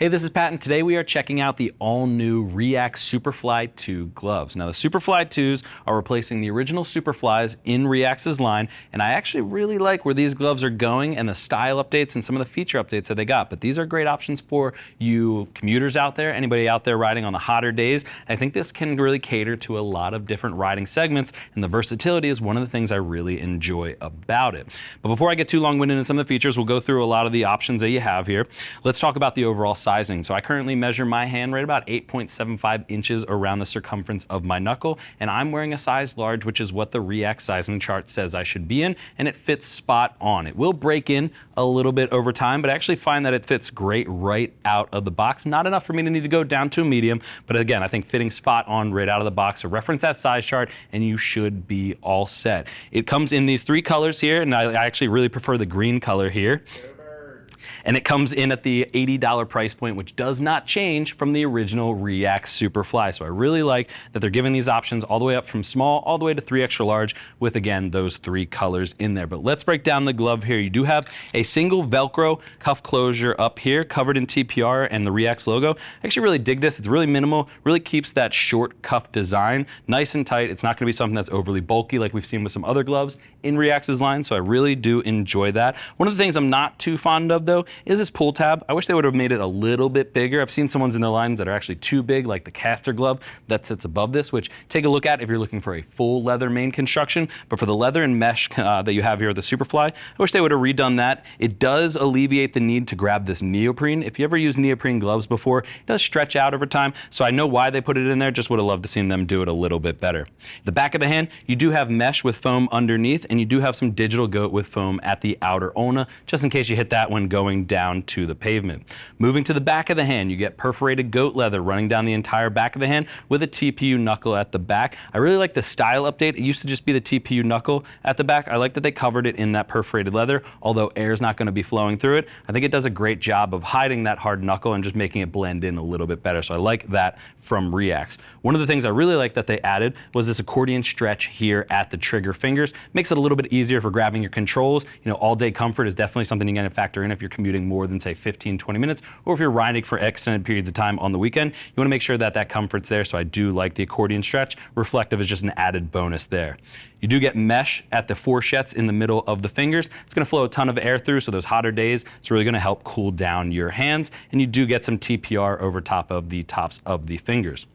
Hey, this is Pat, and today we are checking out the all-new REAX Superfly 2 gloves. Now, the Superfly 2s are replacing the original Superflies in REAX's line, and I actually really like where these gloves are going and the style updates and some of the feature updates that they got. But these are great options for you commuters out there, anybody out there riding on the hotter days. I think this can really cater to a lot of different riding segments, and the versatility is one of the things I really enjoy about it. But before I get too long-winded in some of the features, we'll go through a lot of the options that you have here. Let's talk about the overall sizing. So I currently measure my hand right about 8.75 inches around the circumference of my knuckle, and I'm wearing a size large, which is what the REAX sizing chart says I should be in, and it fits spot on. It will break in a little bit over time, but I actually find that it fits great right out of the box. Not enough for me to need to go down to a medium, but again, I think fitting spot on right out of the box. So reference that size chart and you should be all set. It comes in these three colors here, and I actually really prefer the green color here. And it comes in at the $80 price point, which does not change from the original REAX Superfly. So I really like that they're giving these options all the way up from small, all the way to 3 extra large with, again, those three colors in there. But let's break down the glove here. You do have a single Velcro cuff closure up here, covered in TPR and the REAX logo. I actually really dig this. It's really minimal, really keeps that short cuff design nice and tight. It's not gonna be something that's overly bulky like we've seen with some other gloves in REAX's line, so I really do enjoy that. One of the things I'm not too fond of, though, is this pull tab. I wish they would have made it a little bit bigger. I've seen some ones in their lines that are actually too big, like the caster glove that sits above this, which take a look at if you're looking for a full leather main construction. But for the leather and mesh that you have here with the Superfly, I wish they would have redone that. It does alleviate the need to grab this neoprene. If you ever used neoprene gloves before, it does stretch out over time, so I know why they put it in there. Just would have loved to seen them do it a little bit better. The back of the hand, you do have mesh with foam underneath, and you do have some digital goat with foam at the outer ulna, just in case you hit that when going down to the pavement. Moving to the back of the hand, you get perforated goat leather running down the entire back of the hand with a TPU knuckle at the back. I really like the style update. It used to just be the TPU knuckle at the back. I like that they covered it in that perforated leather, although air is not going to be flowing through it. I think it does a great job of hiding that hard knuckle and just making it blend in a little bit better. So I like that from REAX. One of the things I really like that they added was this accordion stretch here at the trigger fingers. Makes it a little bit easier for grabbing your controls. You know, all day comfort is definitely something you're going to factor in if you're commuting more than, say, 15-20 minutes, or if you're riding for extended periods of time on the weekend. You want to make sure that that comfort's there, so I do like the accordion stretch. Reflective is just an added bonus there. You do get mesh at the fourchettes in the middle of the fingers. It's going to flow a ton of air through, so those hotter days, it's really going to help cool down your hands, and you do get some TPR over top of the tops of the fingers.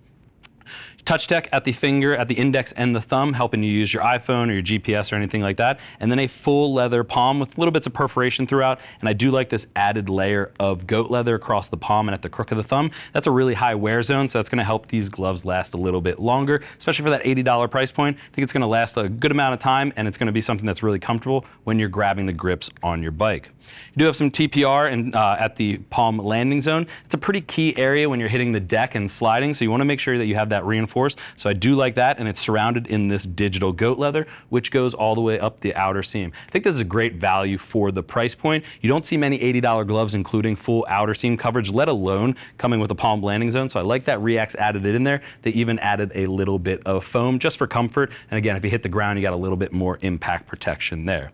Touch tech at the finger, at the index and the thumb, helping you use your iPhone or your GPS or anything like that. And then a full leather palm with little bits of perforation throughout. And I do like this added layer of goat leather across the palm and at the crook of the thumb. That's a really high wear zone, so that's gonna help these gloves last a little bit longer, especially for that $80 price point. I think it's gonna last a good amount of time, and it's gonna be something that's really comfortable when you're grabbing the grips on your bike. You do have some TPR at the palm landing zone. It's a pretty key area when you're hitting the deck and sliding, so you wanna make sure that you have that reinforced. So I do like that, and it's surrounded in this digital goat leather, which goes all the way up the outer seam. I think this is a great value for the price point. You don't see many $80 gloves including full outer seam coverage, let alone coming with a palm landing zone. So I like that REAX added it in there. They even added a little bit of foam just for comfort. And again, if you hit the ground, you got a little bit more impact protection there.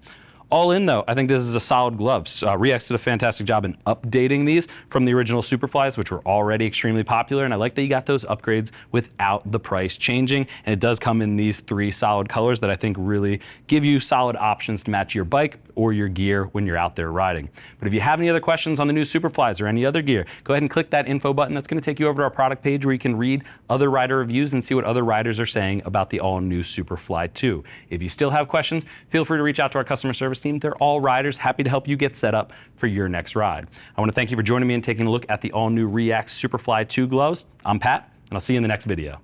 All in, though, I think this is a solid glove. REAX did a fantastic job in updating these from the original Superflies, which were already extremely popular, and I like that you got those upgrades without the price changing, and it does come in these three solid colors that I think really give you solid options to match your bike or your gear when you're out there riding. But if you have any other questions on the new Superflies or any other gear, go ahead and click that info button. That's going to take you over to our product page where you can read other rider reviews and see what other riders are saying about the all-new Superfly 2. If you still have questions, feel free to reach out to our customer service team. They're all riders, happy to help you get set up for your next ride. I want to thank you for joining me and taking a look at the all-new REAX Superfly 2 gloves. I'm Pat, and I'll see you in the next video.